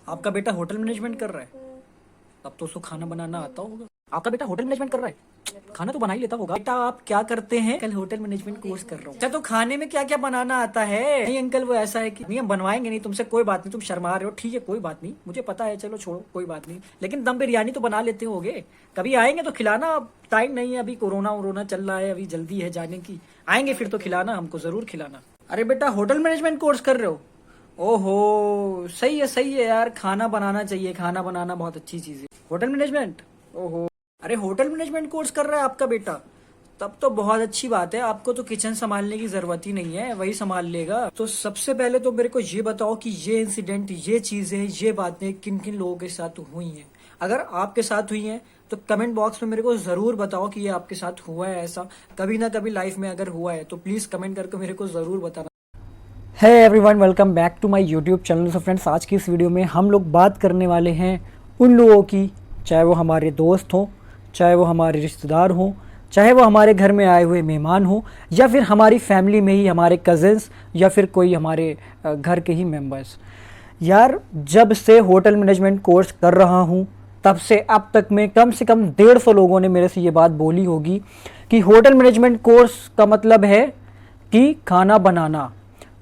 आपका बेटा hotel management कर रहा है, तब तो उसको खाना बनाना आता होगा। आपका बेटा होटल मैनेजमेंट कर रहा है, खाना तो बना ही लेता होगा। बेटा आप क्या करते हैं? कल होटल मैनेजमेंट कोर्स कर रहा हूँ। अच्छा, तो खाने में क्या क्या बनाना आता है? नहीं अंकल, वो ऐसा है कि नहीं, हम बनवाएंगे नहीं तुमसे, कोई बात नहीं, तुम शर्मा रहे हो, ठीक है कोई बात नहीं, मुझे पता है, चलो छोड़ो कोई बात नहीं, लेकिन दम बिरयानी तो बना लेते होगे। कभी आएंगे तो खिलाना, टाइम नहीं है अभी, कोरोना वोरोना चल रहा है, अभी जल्दी है जाने की, आएंगे फिर तो खिलाना, हमको जरूर खिलाना। अरे बेटा होटल मैनेजमेंट कोर्स कर रहे हो? ओहो, सही है यार, खाना बनाना चाहिए, खाना बनाना बहुत अच्छी चीज है। होटल मैनेजमेंट, ओहो, अरे होटल मैनेजमेंट कोर्स कर रहा है आपका बेटा, तब तो बहुत अच्छी बात है, आपको तो किचन संभालने की जरूरत ही नहीं है, वही संभाल लेगा। तो सबसे पहले तो मेरे को ये बताओ कि ये इंसिडेंट, ये चीजें, ये बातें किन किन लोगों के साथ हुई हैं। अगर आपके साथ हुई हैं तो कमेंट बॉक्स में मेरे को जरूर बताओ कि ये आपके साथ हुआ है ऐसा, कभी ना कभी लाइफ में अगर हुआ है तो प्लीज कमेंट करके मेरे को जरूर बताना। Hi everyone, welcome back to my YouTube channel. So friends, आज की इस वीडियो में हम लोग बात करने वाले हैं उन लोगों की, चाहे वो हमारे दोस्त हों, चाहे वो हमारे रिश्तेदार हों, चाहे वो हमारे घर में आए हुए मेहमान हों, या फिर हमारी फैमिली में ही हमारे कज़न्स, या फिर कोई हमारे घर के ही मेंबर्स। यार, जब से होटल मैनेजमेंट कोर्स कर रहा हूँ तब से अब तक में कम से कम 150 लोगों ने मेरे से ये बात बोली होगी कि होटल मैनेजमेंट कोर्स का मतलब है कि खाना बनाना।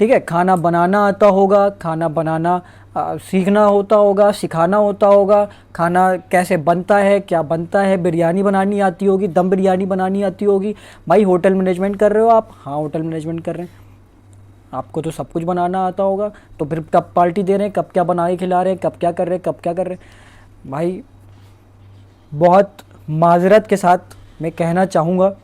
ठीक है, खाना बनाना आता होगा, खाना बनाना सीखना होता होगा, सिखाना होता होगा, खाना कैसे बनता है, क्या बनता है, बिरयानी बनानी आती होगी, दम बिरयानी बनानी आती होगी। भाई होटल मैनेजमेंट कर रहे हो आप? हाँ, होटल मैनेजमेंट कर रहे हैं, आपको तो सब कुछ बनाना आता होगा, तो फिर कब पार्टी दे रहे हैं, कब क्या बना के खिला रहे हैं, कब क्या कर रहे हैं, कब क्या कर रहे हैं। भाई बहुत माजरत के साथ मैं कहना चाहूँगा,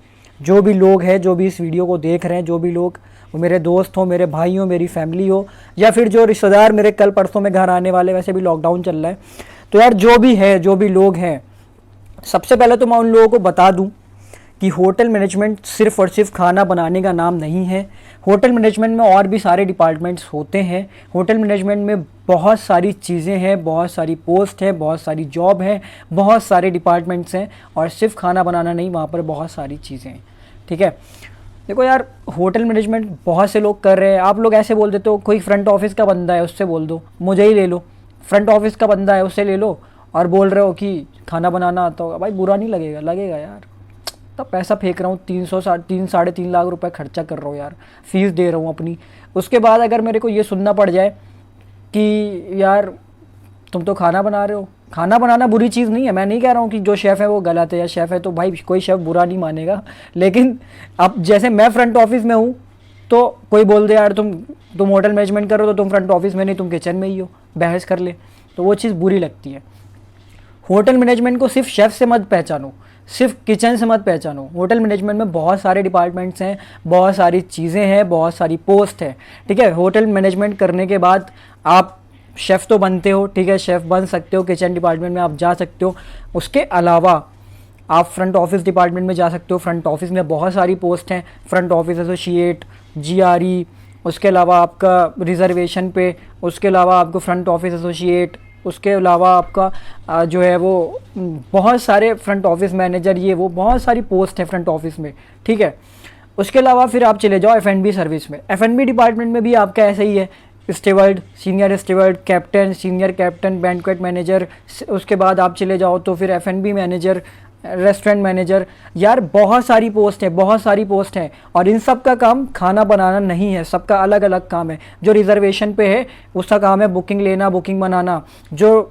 जो भी लोग हैं, जो भी इस वीडियो को देख रहे हैं, जो भी लोग, वो मेरे दोस्त हो, मेरे भाई हो, मेरी फैमिली हो, या फिर जो रिश्तेदार मेरे कल परसों में घर आने वाले, वैसे भी लॉकडाउन चल रहा है, तो यार जो भी है, जो भी लोग हैं, सबसे पहले तो मैं उन लोगों को बता दूं कि होटल मैनेजमेंट सिर्फ और सिर्फ खाना बनाने का नाम नहीं है। होटल मैनेजमेंट में और भी सारे डिपार्टमेंट्स होते हैं। होटल मैनेजमेंट में बहुत सारी चीज़ें हैं, बहुत सारी पोस्ट है, बहुत सारी जॉब है, बहुत सारे डिपार्टमेंट्स हैं, और सिर्फ खाना बनाना नहीं, वहाँ पर बहुत सारी चीज़ें हैं। ठीक है, देखो यार, होटल मैनेजमेंट बहुत से लोग कर रहे हैं। आप लोग ऐसे बोल देते हो, कोई फ्रंट ऑफिस का बंदा है उससे बोल दो, मुझे ही ले लो, फ्रंट ऑफिस का बंदा है उससे ले लो, और बोल रहे हो कि खाना बनाना आता होगा। भाई बुरा नहीं लगेगा? लगेगा यार, तब पैसा फेंक रहा हूँ, 300 साढ़े 3 लाख रुपए खर्चा कर रहा हूँ यार, फीस दे रहा हूँ अपनी। उसके बाद अगर मेरे को ये सुनना पड़ जाए कि यार तुम तो खाना बना रहे हो, खाना बनाना बुरी चीज़ नहीं है, मैं नहीं कह रहा हूँ कि जो शेफ़ है वो गलत है, या शेफ़ है तो भाई कोई शेफ़ बुरा नहीं मानेगा, लेकिन अब जैसे मैं फ्रंट ऑफिस में हूँ तो कोई बोल दे यार तुम होटल मैनेजमेंट करो तो तुम फ्रंट ऑफिस में नहीं, तुम किचन में ही हो, बहस कर ले, तो वो चीज़ बुरी लगती है। होटल मैनेजमेंट को सिर्फ शेफ़ से मत पहचानो, सिर्फ किचन से मत पहचानो। होटल मैनेजमेंट में बहुत सारे डिपार्टमेंट्स हैं, बहुत सारी चीज़ें हैं, बहुत सारी पोस्ट है। ठीक है, होटल मैनेजमेंट करने के बाद आप शेफ़ तो बनते हो, ठीक है, शेफ़ बन सकते हो, किचन डिपार्टमेंट में आप जा सकते हो। उसके अलावा आप फ्रंट ऑफिस डिपार्टमेंट में जा सकते हो। फ्रंट ऑफिस में बहुत सारी पोस्ट हैं, फ्रंट ऑफिस एसोसिएट, जीआरई, उसके अलावा आपका रिजर्वेशन पे, उसके अलावा आपको फ्रंट ऑफिस एसोसिएट, उसके अलावा आपका जो है वो बहुत सारे फ्रंट ऑफिस मैनेजर, ये वो बहुत सारी पोस्ट है फ्रंट ऑफिस में। ठीक है, उसके अलावा फिर आप चले जाओ F&B सर्विस में। F&B डिपार्टमेंट में भी आपका ऐसा ही है, steward, senior steward, captain, senior captain, banquet manager. उसके बाद आप चले जाओ तो फिर F&B मैनेजर, रेस्टोरेंट मैनेजर। यार बहुत सारी पोस्ट है, बहुत सारी पोस्ट है, और इन सब का काम खाना बनाना नहीं है, सबका अलग अलग काम है। जो रिजर्वेशन पे है उसका काम है बुकिंग लेना, बुकिंग बनाना। जो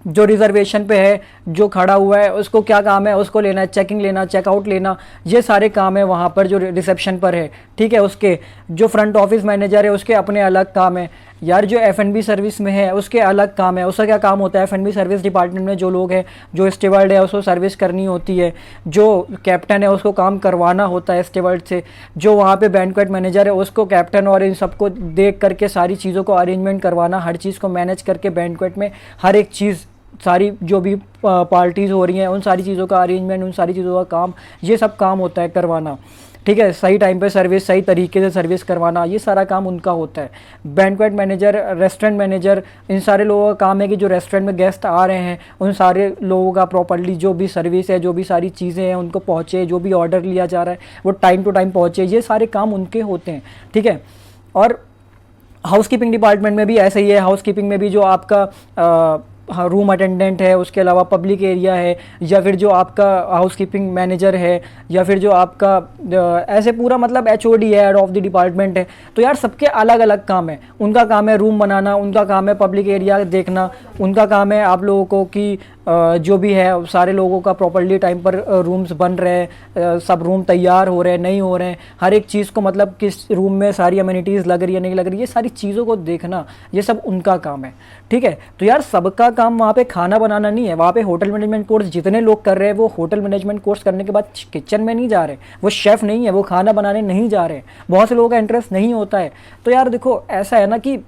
रिजर्वेशन पे है, जो खड़ा हुआ है, उसको क्या काम है? उसको लेना है, चेकिंग लेना, चेकआउट लेना, ये सारे काम है वहाँ पर जो रिसेप्शन पर है। ठीक है, उसके जो फ्रंट ऑफिस मैनेजर है उसके अपने अलग काम है। यार जो F&B सर्विस में है उसके अलग काम है। उसका क्या काम होता है? F&B सर्विस डिपार्टमेंट में जो लोग हैं, जो स्टीवर्ड है उसको सर्विस करनी होती है, जो कैप्टन है उसको काम करवाना होता है स्टीवर्ड से, जो वहाँ पे बैंक्वेट मैनेजर है उसको कैप्टन और इन सबको देख करके सारी चीज़ों को अरेंजमेंट करवाना, हर चीज़ को मैनेज करके बैंक्वेट में हर एक चीज़, सारी जो भी पार्टीज़ हो रही हैं उन सारी चीज़ों का अरेंजमेंट, उन सारी चीज़ों का काम, ये सब काम होता है करवाना। ठीक है, सही टाइम पे सर्विस, सही तरीके से सर्विस करवाना, ये सारा काम उनका होता है। बैंक्वेट मैनेजर, रेस्टोरेंट मैनेजर, इन सारे लोगों का काम है कि जो रेस्टोरेंट में गेस्ट आ रहे हैं उन सारे लोगों का प्रॉपर्ली जो भी सर्विस है, जो भी सारी चीज़ें हैं उनको पहुँचे, जो भी ऑर्डर लिया जा रहा है वो टाइम टू टाइम पहुँचे, ये सारे काम उनके होते हैं। ठीक है, और हाउसकीपिंग डिपार्टमेंट में भी ऐसा ही है। हाउसकीपिंग में भी जो आपका रूम अटेंडेंट है, उसके अलावा पब्लिक एरिया है, या फिर जो आपका हाउसकीपिंग मैनेजर है, या फिर जो आपका ऐसे पूरा मतलब एचओडी है, हेड ऑफ द डिपार्टमेंट है। तो यार सबके अलग अलग काम है। उनका काम है रूम बनाना, उनका काम है पब्लिक एरिया देखना, उनका काम है आप लोगों को कि जो भी है सारे लोगों का प्रॉपर्ली टाइम पर रूम्स बन रहे हैं, सब रूम तैयार हो रहे हैं नहीं हो रहे हैं, हर एक चीज़ को मतलब किस रूम में सारी अमेनिटीज़ लग रही है नहीं लग रही है, ये सारी चीज़ों को देखना, ये सब उनका काम है। ठीक है, तो यार सबका काम वहाँ पे खाना बनाना नहीं है। वहाँ पे होटल मैनेजमेंट कोर्स जितने लोग कर रहे हैं वो होटल मैनेजमेंट कोर्स करने के बाद किचन में नहीं जा रहे, वो शेफ़ नहीं है, वो खाना बनाने नहीं जा रहे। बहुत से लोगों का इंटरेस्ट नहीं होता है। तो यार देखो ऐसा है ना कि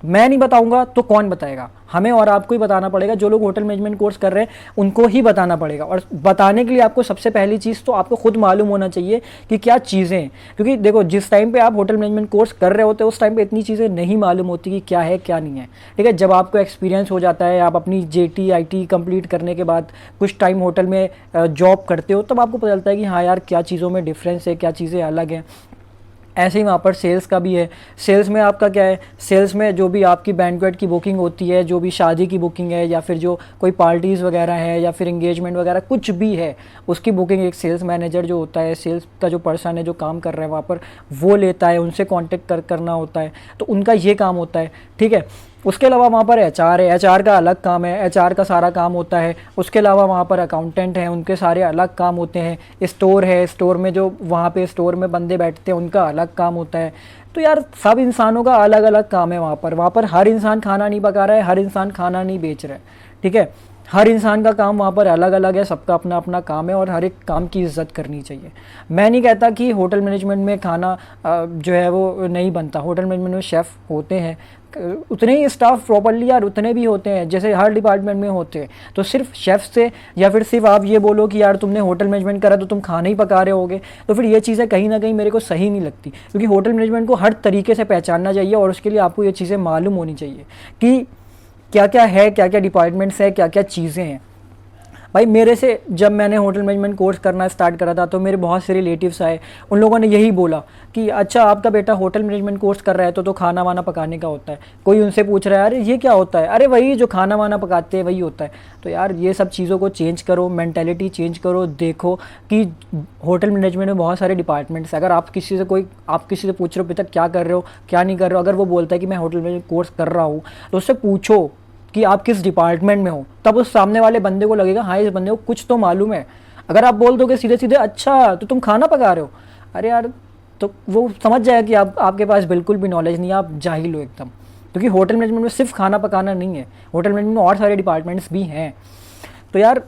मैं नहीं बताऊंगा तो कौन बताएगा, हमें और आपको ही बताना पड़ेगा। जो लोग होटल मैनेजमेंट कोर्स कर रहे हैं उनको ही बताना पड़ेगा। और बताने के लिए आपको सबसे पहली चीज़ तो आपको खुद मालूम होना चाहिए कि क्या चीज़ें हैं। क्योंकि देखो जिस टाइम पे आप होटल मैनेजमेंट कोर्स कर रहे होते हैं उस टाइम पे इतनी चीज़ें नहीं मालूम होती कि क्या है क्या नहीं है। ठीक है, जब आपको एक्सपीरियंस हो जाता है, आप अपनी JT IT कंप्लीट करने के बाद कुछ टाइम होटल में जॉब करते हो, तब आपको पता चलता है कि हाँ यार क्या चीज़ों में डिफरेंस है, क्या चीज़ें अलग हैं। ऐसे ही वहाँ पर सेल्स का भी है। सेल्स में आपका क्या है, सेल्स में जो भी आपकी बैंक्वेट की बुकिंग होती है, जो भी शादी की बुकिंग है, या फिर जो कोई पार्टीज़ वगैरह है, या फिर एंगेजमेंट वगैरह कुछ भी है, उसकी बुकिंग एक सेल्स मैनेजर जो होता है, सेल्स का जो पर्सन है जो काम कर रहा है वहाँ पर, वो लेता है, उनसे कांटेक्ट करना होता है। तो उनका ये काम होता है। ठीक है, उसके अलावा वहाँ पर HR है, HR का अलग काम है, HR का सारा काम होता है। उसके अलावा वहाँ पर अकाउंटेंट हैं, उनके सारे अलग काम होते हैं। स्टोर है, स्टोर में जो वहाँ पे स्टोर में बंदे बैठते हैं उनका अलग काम होता है। तो यार सब इंसानों का अलग अलग काम है वहाँ पर हर इंसान खाना नहीं पका रहा है, हर इंसान खाना नहीं बेच रहा है। ठीक है, हर इंसान का काम वहाँ पर अलग अलग है, सबका अपना अपना काम है और हर एक काम की इज्जत करनी चाहिए। मैं नहीं कहता कि होटल मैनेजमेंट में खाना जो है वो नहीं बनता। होटल मैनेजमेंट में शेफ़ होते हैं, उतने ही स्टाफ प्रॉपर्ली यार उतने भी होते हैं जैसे हर डिपार्टमेंट में होते हैं। तो सिर्फ शेफ़ से या फिर सिर्फ आप ये बोलो कि यार तुमने होटल मैनेजमेंट करा तो तुम खाना ही पका रहे होगे, तो फिर ये चीज़ें कहीं ना कहीं मेरे को सही नहीं लगती। क्योंकि होटल मैनेजमेंट को हर तरीके से पहचानना चाहिए और उसके लिए आपको ये चीज़ें मालूम होनी चाहिए कि क्या क्या है, क्या क्या डिपार्टमेंट्स है, क्या क्या चीज़ें हैं। भाई मेरे से जब मैंने होटल मैनेजमेंट कोर्स करना स्टार्ट करा था तो मेरे बहुत से रिलेटिव्स आए, उन लोगों ने यही बोला कि अच्छा आपका बेटा होटल मैनेजमेंट कोर्स कर रहा है तो खाना वाना पकाने का होता है। कोई उनसे पूछ रहा है अरे ये क्या होता है, अरे वही जो खाना वाना पकाते हैं वही होता है। तो यार ये सब चीज़ों को चेंज करो, मेंटालिटी चेंज करो। देखो कि होटल मैनेजमेंट में बहुत सारे डिपार्टमेंट्स, अगर आप किसी से पूछ रहे हो पिता क्या कर रहे हो क्या नहीं कर रहे हो, अगर वो बोलता है कि मैं होटल मैनेजमेंट कोर्स कर रहा हूँ तो उससे पूछो कि आप किस डिपार्टमेंट में हो, तब उस सामने वाले बंदे को लगेगा हाँ इस बंदे को कुछ तो मालूम है। अगर आप बोल दोगे सीधे सीधे अच्छा तो तुम खाना पका रहे हो, अरे यार तो वो समझ जाएगा कि आपके पास बिल्कुल भी नॉलेज नहीं है, आप जाहिल हो एकदम। क्योंकि होटल मैनेजमेंट में सिर्फ खाना पकाना नहीं है, होटल मैनेजमेंट में और सारे डिपार्टमेंट्स भी हैं। तो यार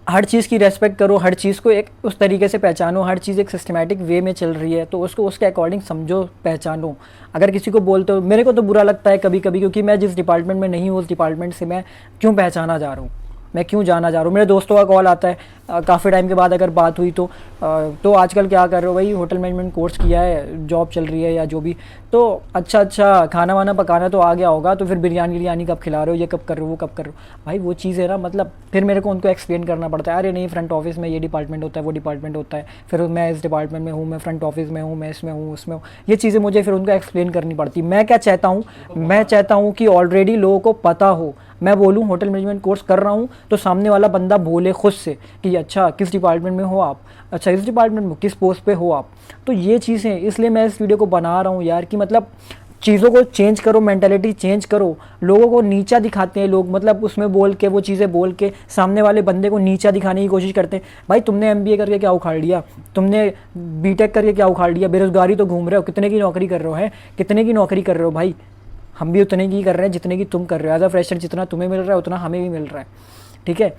हर चीज़ की रेस्पेक्ट करो, हर चीज़ को एक उस तरीके से पहचानो, हर चीज़ एक सिस्टमैटिक वे में चल रही है तो उसको उसके अकॉर्डिंग समझो, पहचानो। अगर किसी को बोलते हो, मेरे को तो बुरा लगता है कभी कभी, क्योंकि मैं जिस डिपार्टमेंट में नहीं हूँ उस डिपार्टमेंट से मैं क्यों पहचाना जा रहा हूँ, मैं क्यों जाना जा रहा हूँ। मेरे दोस्तों का कॉल आता है काफ़ी टाइम के बाद अगर बात हुई तो आजकल क्या कर रहे हो भाई, होटल मैनेजमेंट कोर्स किया है, जॉब चल रही है या जो भी, तो अच्छा खाना वाना पकाना तो आ गया होगा, तो फिर बिरयानी कब खिला रहे हो, ये कब कर रहे हो, वो कब कर रहे हो। भाई वो चीज़ है ना, मतलब फिर मेरे को उनको एक्सप्लेन करना पड़ता है, अरे नहीं फ्रंट ऑफिस में ये डिपार्टमेंट होता है, वो डिपार्टमेंट होता है, फिर मैं इस डिपार्टमेंट में हूँ, मैं फ्रंट ऑफिस में हूँ, मैं इसमें हूँ उसमें हूँ, ये चीज़ें मुझे फिर उनको एक्सप्लेन करनी पड़ती। मैं क्या चाहता हूँ, मैं चाहता हूँ कि ऑलरेडी लोगों को पता हो। मैं बोलूँ होटल मैनेजमेंट कोर्स कर रहा हूँ तो सामने वाला बंदा बोले खुद से कि अच्छा किस डिपार्टमेंट में हो आप, अच्छा इस डिपार्टमेंट में किस पोस्ट पे हो आप। तो ये चीज़ें, इसलिए मैं इस वीडियो को बना रहा हूँ यार कि मतलब चीज़ों को चेंज करो, मेंटालिटी चेंज करो। लोगों को नीचा दिखाते हैं लोग, मतलब उसमें बोल के, वो चीज़ें बोल के सामने वाले बंदे को नीचा दिखाने की कोशिश करते हैं। भाई तुमने MBA करके क्या उखाड़ लिया, तुमने BTech करके क्या उखाड़ लिया, बेरोजगारी तो घूम रहे हो, कितने की नौकरी कर रहे हो, है कितने की नौकरी कर रहे हो भाई। हम भी उतने की कर रहे हैं जितने की तुम कर रहे हो। एज अ फ्रेशर जितना तुम्हें मिल रहा है उतना हमें भी मिल रहा है। ठीक है,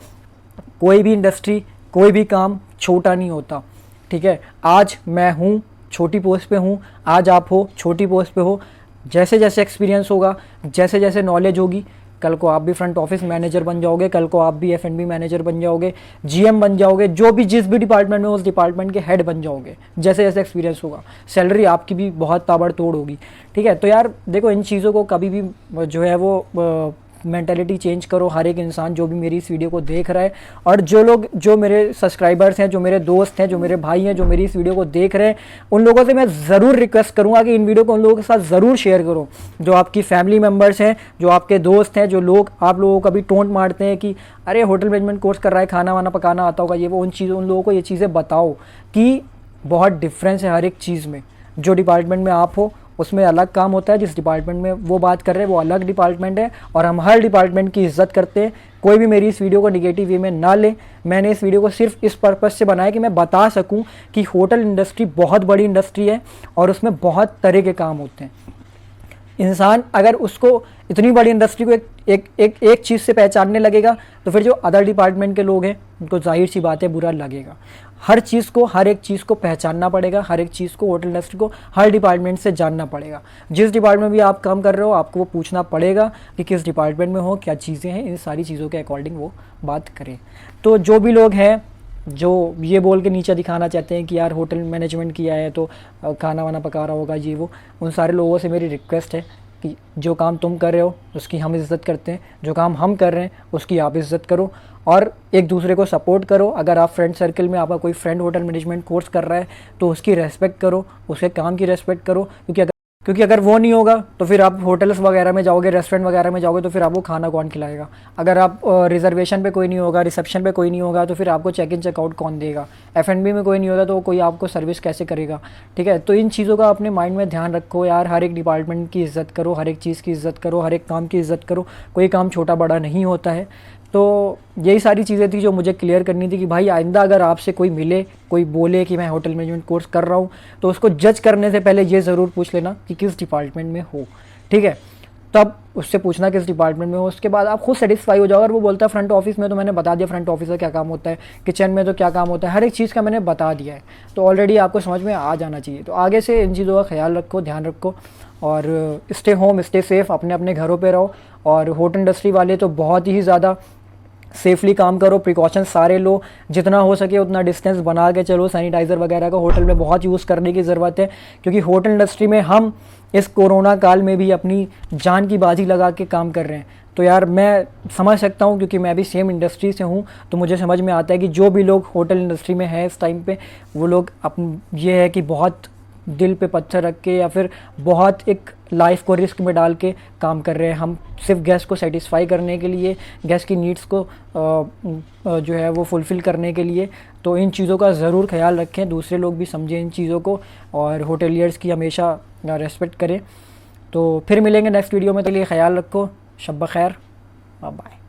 कोई भी इंडस्ट्री, कोई भी काम छोटा नहीं होता। ठीक है, आज मैं हूँ छोटी पोस्ट पे हूँ, आज आप हो छोटी पोस्ट पे हो। जैसे जैसे एक्सपीरियंस होगा, जैसे जैसे नॉलेज होगी, कल को आप भी फ्रंट ऑफिस मैनेजर बन जाओगे, कल को आप भी F&B मैनेजर बन जाओगे, GM बन जाओगे, जो भी जिस भी डिपार्टमेंट में उस डिपार्टमेंट के हेड बन जाओगे। जैसे जैसे एक्सपीरियंस होगा, सैलरी आपकी भी बहुत ताबड़तोड़ होगी। ठीक है, तो यार देखो इन चीज़ों को कभी भी जो है वो मेंटालिटी चेंज करो, हर एक इंसान जो भी मेरी इस वीडियो को देख रहा है, और जो लोग जो मेरे सब्सक्राइबर्स हैं, जो मेरे दोस्त हैं, जो मेरे भाई हैं, जो मेरी इस वीडियो को देख रहे हैं, उन लोगों से मैं ज़रूर रिक्वेस्ट करूँगा कि इन वीडियो को उन लोगों के साथ ज़रूर शेयर करो। जो आपकी फैमिली मेम्बर्स हैं, जो आपके दोस्त हैं, जो लोग आप लोगों को कभी टोंट मारते हैं कि अरे होटल मैनेजमेंट कोर्स कर रहा है, खाना वाना पकाना आता होगा, ये वो, उन लोगों को ये चीज़ें बताओ कि बहुत डिफरेंस है हर एक चीज़ में। जो डिपार्टमेंट में आप हो उसमें अलग काम होता है, जिस डिपार्टमेंट में वो बात कर रहे हैं वो अलग डिपार्टमेंट है, और हम हर डिपार्टमेंट की इज्जत करते हैं। कोई भी मेरी इस वीडियो को निगेटिव वे में ना ले। मैंने इस वीडियो को सिर्फ इस पर्पज़ से बनाया कि मैं बता सकूं कि होटल इंडस्ट्री बहुत बड़ी इंडस्ट्री है और उसमें बहुत तरह के काम होते हैं। इंसान अगर उसको इतनी बड़ी इंडस्ट्री को एक चीज़ से पहचानने लगेगा तो फिर जो अदर डिपार्टमेंट के लोग हैं उनको जाहिर सी बात है बुरा लगेगा। हर चीज़ को, हर एक चीज़ को पहचानना पड़ेगा, हर एक चीज़ को, होटल इंडस्ट्री को हर डिपार्टमेंट से जानना पड़ेगा। जिस डिपार्टमेंट में भी आप काम कर रहे हो आपको वो पूछना पड़ेगा कि किस डिपार्टमेंट में हो, क्या चीज़ें हैं, इन सारी चीज़ों के अकॉर्डिंग वो बात करें। तो जो भी लोग हैं जो ये बोल के नीचे दिखाना चाहते हैं कि यार होटल मैनेजमेंट किया है तो खाना वाना पका रहा होगा ये वो, उन सारे लोगों से मेरी रिक्वेस्ट है कि जो काम तुम कर रहे हो उसकी हम इज़्ज़त करते हैं, जो काम हम कर रहे हैं उसकी आप इज़्ज़त करो और एक दूसरे को सपोर्ट करो। अगर आप फ्रेंड सर्कल में आपका कोई फ्रेंड होटल मैनेजमेंट कोर्स कर रहा है तो उसकी रेस्पेक्ट करो, उसके काम की रेस्पेक्ट करो, क्योंकि अगर वो नहीं होगा तो फिर आप होटल्स वगैरह में जाओगे, रेस्टोरेंट वगैरह में जाओगे तो फिर आपको खाना कौन खिलाएगा। अगर आप रिजर्वेशन पे कोई नहीं होगा, रिसेप्शन पे कोई नहीं होगा तो फिर आपको चेक इन चेकआउट कौन देगा। F&B में कोई नहीं होगा तो कोई आपको सर्विस कैसे करेगा। ठीक है, तो इन चीज़ों का अपने माइंड में ध्यान रखो यार। हर एक डिपार्टमेंट की इज़्ज़त करो, हर एक चीज़ की इज़्ज़त करो, हर एक काम की इज़्ज़त करो। कोई काम छोटा बड़ा नहीं होता है। तो यही सारी चीज़ें थी जो मुझे क्लियर करनी थी कि भाई आइंदा अगर आपसे कोई मिले, कोई बोले कि मैं होटल मैनेजमेंट कोर्स कर रहा हूँ तो उसको जज करने से पहले ये ज़रूर पूछ लेना कि किस डिपार्टमेंट में हो। ठीक है, तब उससे पूछना किस डिपार्टमेंट में हो, उसके बाद आप खुद सेटिस्फाई हो जाओ। अगर वो बोलता है फ्रंट ऑफिस में तो मैंने बता दिया फ्रंट ऑफिस का क्या काम होता है, किचन में तो क्या काम होता है, हर एक चीज़ का मैंने बता दिया है, तो ऑलरेडी आपको समझ में आ जाना चाहिए। तो आगे से इन चीज़ों का ख्याल रखो, ध्यान रखो और स्टे होम, स्टे सेफ़, अपने अपने घरों पर रहो। और होटल इंडस्ट्री वाले तो बहुत ही ज़्यादा सेफली काम करो, प्रिकॉशन सारे लो, जितना हो सके उतना डिस्टेंस बना के चलो। सैनिटाइज़र वगैरह का होटल में बहुत यूज़ करने की ज़रूरत है, क्योंकि होटल इंडस्ट्री में हम इस कोरोना काल में भी अपनी जान की बाजी लगा के काम कर रहे हैं। तो यार मैं समझ सकता हूँ, क्योंकि मैं भी सेम इंडस्ट्री से हूँ, तो मुझे समझ में आता है कि जो भी लोग होटल इंडस्ट्री में है इस टाइम पे, वो लोग ये है कि बहुत दिल पे पत्थर रख के या फिर बहुत एक लाइफ को रिस्क में डाल के काम कर रहे हैं। हम सिर्फ गेस्ट को सेटिस्फाई करने के लिए, गेस्ट की नीड्स को जो है वो फुलफ़िल करने के लिए। तो इन चीज़ों का ज़रूर ख्याल रखें, दूसरे लोग भी समझें इन चीज़ों को और होटलियर्स की हमेशा रेस्पेक्ट करें। तो फिर मिलेंगे नेक्स्ट वीडियो में, तो लिए ख्याल रखो, शब ब खैर, बाय बाय।